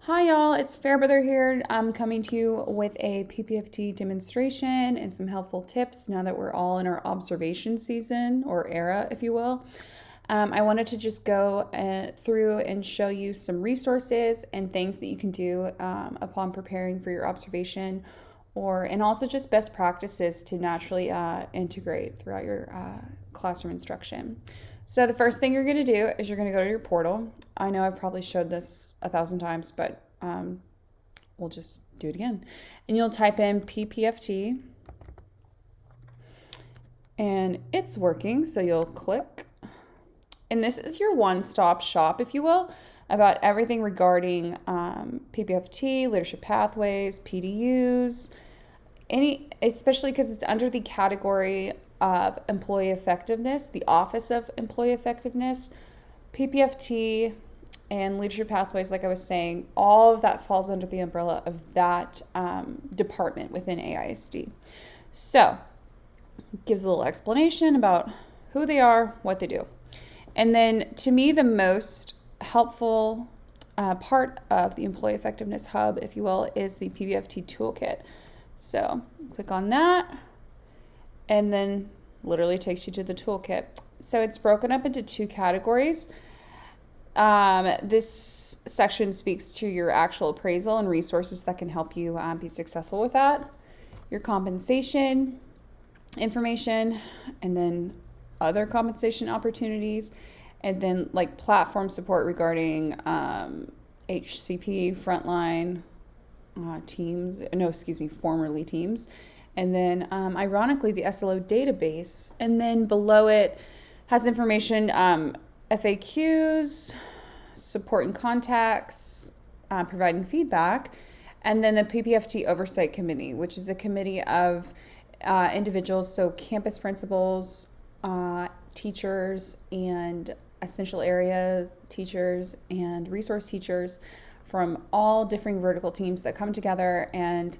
Hi y'all, it's Fairbrother here. I'm coming to you with a PPfT demonstration and some helpful tips now that we're all in our observation season or era, if you will. I wanted to just go through and show you some resources and things that you can do upon preparing for your observation and also just best practices to naturally integrate throughout your classroom instruction. So the first thing you're going to do is you're going to go to your portal. I know I've probably showed this 1,000 times, but we'll just do it again. And you'll type in PPfT, and it's working, so you'll click. And this is your one-stop shop, if you will, about everything regarding PPfT, leadership pathways, PDUs, especially because it's under the category of employee effectiveness, the Office of Employee Effectiveness, PPfT, and leadership pathways, like I was saying, all of that falls under the umbrella of that department within AISD. So, it gives a little explanation about who they are, what they do. And then, to me, the most helpful part of the Employee Effectiveness Hub, if you will, is the PPfT Toolkit. So, click on that, and then literally takes you to the toolkit. So it's broken up into two categories. This section speaks to your actual appraisal and resources that can help you be successful with that, your compensation information, and then other compensation opportunities, and then like platform support regarding HCP, frontline formerly teams. And then, ironically, the SLO database. And then below it has information, FAQs, support and contacts, providing feedback. And then the PPfT Oversight Committee, which is a committee of individuals, so campus principals, teachers, and essential area teachers, and resource teachers from all different vertical teams that come together and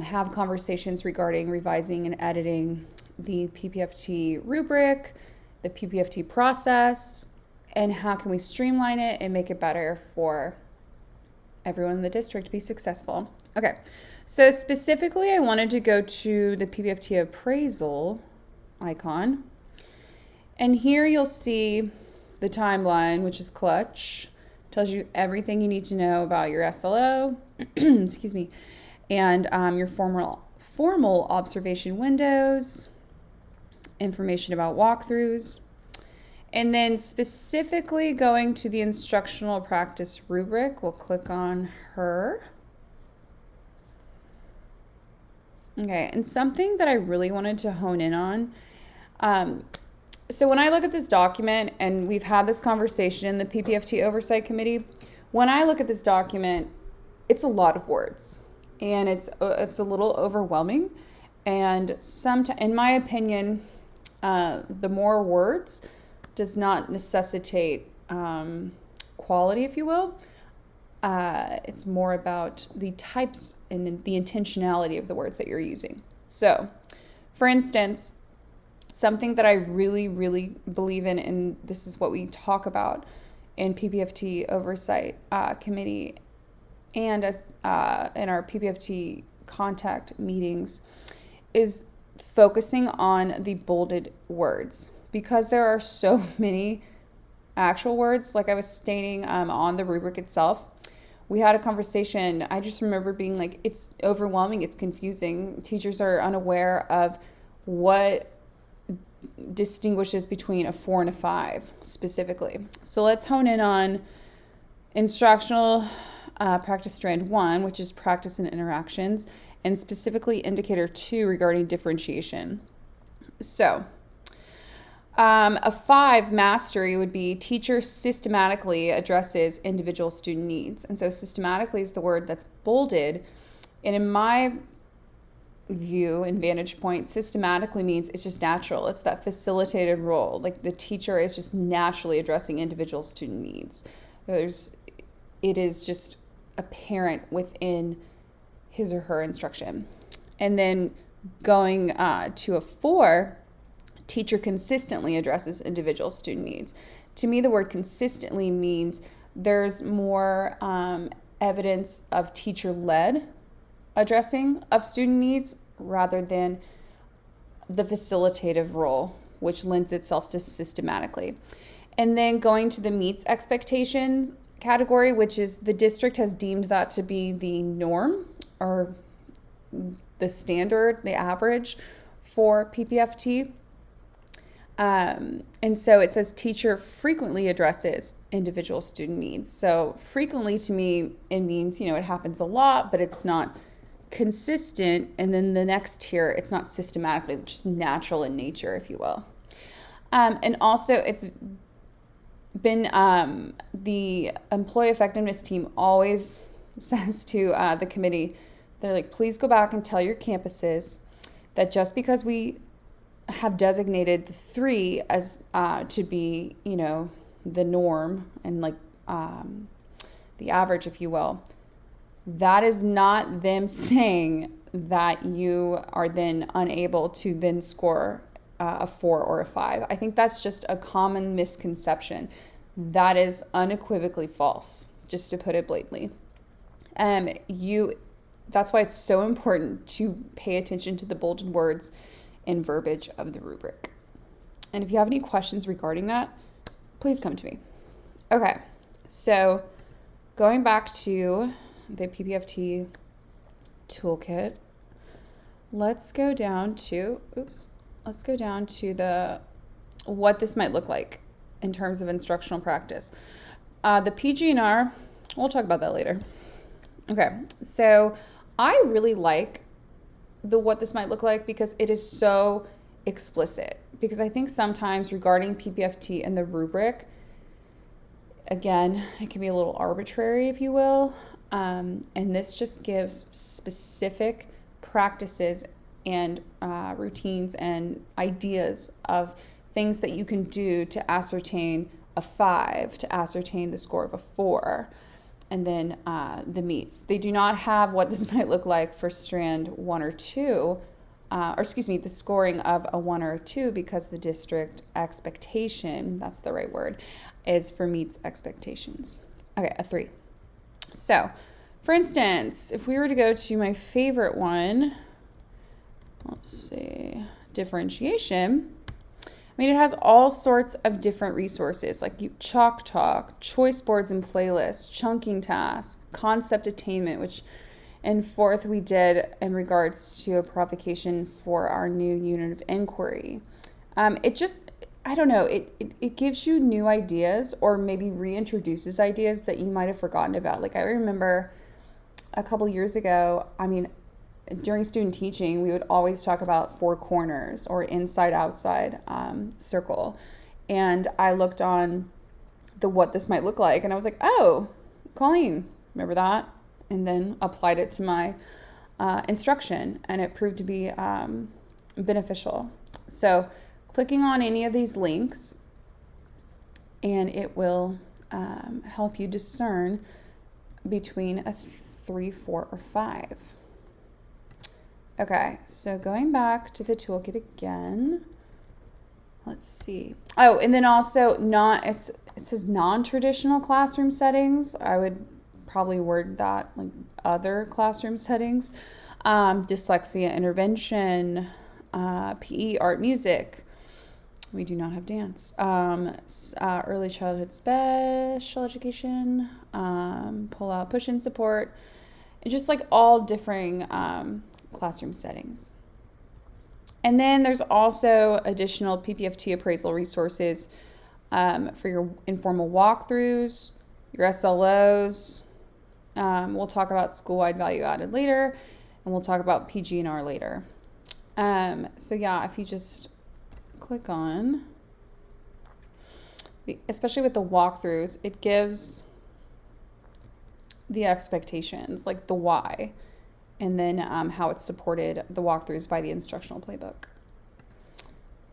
have conversations regarding revising and editing the PPfT rubric, the PPfT process, and how can we streamline it and make it better for everyone in the district to be successful. Okay, so specifically I wanted to go to the PPfT appraisal icon, and here you'll see the timeline, which is clutch. Tells you everything you need to know about your SLO, excuse me, and your formal observation windows, information about walkthroughs, and then specifically going to the instructional practice rubric, we'll click on her. Okay, and something that I really wanted to hone in on, so when I look at this document, and we've had this conversation in the PPfT Oversight Committee, when I look at this document, it's a lot of words. And it's a little overwhelming, and in my opinion, the more words does not necessitate quality, if you will. It's more about the types and the intentionality of the words that you're using. So, for instance, something that I really, really believe in, and this is what we talk about in PPfT Oversight Committee, and as in our PPfT contact meetings, is focusing on the bolded words, because there are so many actual words. Like I was stating on the rubric itself, we had a conversation. I just remember being like, it's overwhelming, it's confusing. Teachers are unaware of what distinguishes between a 4 and a 5 specifically. So let's hone in on instructional practice strand 1, which is practice and interactions, and specifically indicator 2 regarding differentiation. So a 5 mastery would be teacher systematically addresses individual student needs. And so systematically is the word that's bolded. And in my view and vantage point, systematically means it's just natural. It's that facilitated role. Like the teacher is just naturally addressing individual student needs. It is just apparent within his or her instruction. And then going to a 4, teacher consistently addresses individual student needs. To me, the word consistently means there's more evidence of teacher-led addressing of student needs rather than the facilitative role, which lends itself to systematically. And then going to the meets expectations category, which is the district has deemed that to be the norm or the standard, the average for PPfT. And so it says teacher frequently addresses individual student needs. So frequently to me, it means, it happens a lot, but it's not consistent. And then the next tier, it's not systematically, just natural in nature, if you will. And also it's been, the employee effectiveness team always says to the committee, they're like, please go back and tell your campuses that just because we have designated the 3 as to be, the norm and like the average, if you will, that is not them saying that you are then unable to then score a 4 or a 5. I think that's just a common misconception. That is unequivocally false, just to put it blatantly. That's why it's so important to pay attention to the bolded words and verbiage of the rubric. And if you have any questions regarding that, please come to me. Okay, so going back to the PPfT toolkit, let's go down to the what this might look like in terms of instructional practice. The PG&R, we'll talk about that later. Okay, so I really like what this might look like because it is so explicit. Because I think sometimes regarding PPfT and the rubric, again, it can be a little arbitrary, if you will. And this just gives specific practices and routines and ideas of things that you can do to ascertain a 5, to ascertain the score of a 4. And then the meets. They do not have what this might look like for strand 1 or 2, the scoring of a 1 or a 2, because the district expectation, that's the right word, is for meets expectations. Okay, a 3. So, for instance, if we were to go to my favorite one, let's see, differentiation. I mean, it has all sorts of different resources like Chalk Talk, choice boards and playlists, chunking tasks, concept attainment, which in 4th we did in regards to a provocation for our new unit of inquiry. It gives you new ideas or maybe reintroduces ideas that you might have forgotten about. Like I remember a couple years ago, during student teaching, we would always talk about 4 corners or inside-outside circle. And I looked on the what this might look like, and I was like, oh, Colleen, remember that? And then applied it to my instruction, and it proved to be beneficial. So clicking on any of these links, and it will help you discern between a 3, 4, or 5. Okay, so going back to the toolkit again, let's see. Oh, and then also it says non-traditional classroom settings. I would probably word that like other classroom settings. Dyslexia intervention, PE, art, music. We do not have dance. Early childhood special education, pull-out, push-in support, and just like all differing classroom settings. And then there's also additional PPfT appraisal resources for your informal walkthroughs, your SLOs. We'll talk about school-wide value added later, and we'll talk about PG&R later. So yeah, if you just click on, especially with the walkthroughs, it gives the expectations, like the why, and then how it's supported, the walkthroughs by the instructional playbook.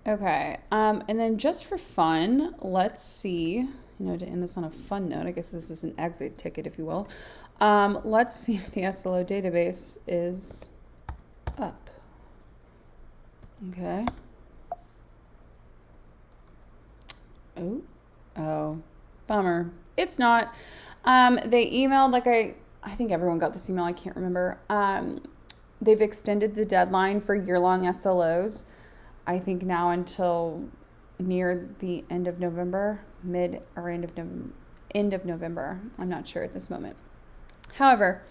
Okay, and then just for fun, let's see, to end this on a fun note, I guess this is an exit ticket, if you will. Let's see if the SLO database is up. Okay. Oh, bummer. It's not. They emailed, like I think everyone got this email. I can't remember. They've extended the deadline for year-long SLOs, I think now until near the end of November, end of November. I'm not sure at this moment. However,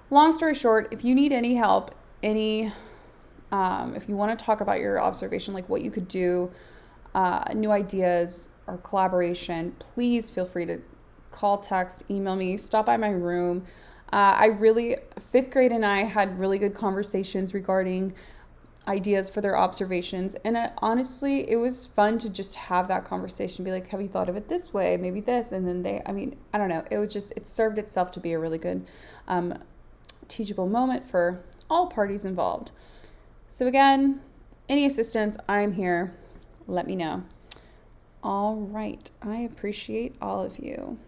long story short, if you need any help, if you want to talk about your observation, like what you could do, new ideas or collaboration, please feel free to call, text, email me, stop by my room. Fifth grade and I had really good conversations regarding ideas for their observations. And honestly, it was fun to just have that conversation, be like, have you thought of it this way? Maybe this. And then I don't know. It served itself to be a really good teachable moment for all parties involved. So again, any assistance, I'm here. Let me know. All right. I appreciate all of you.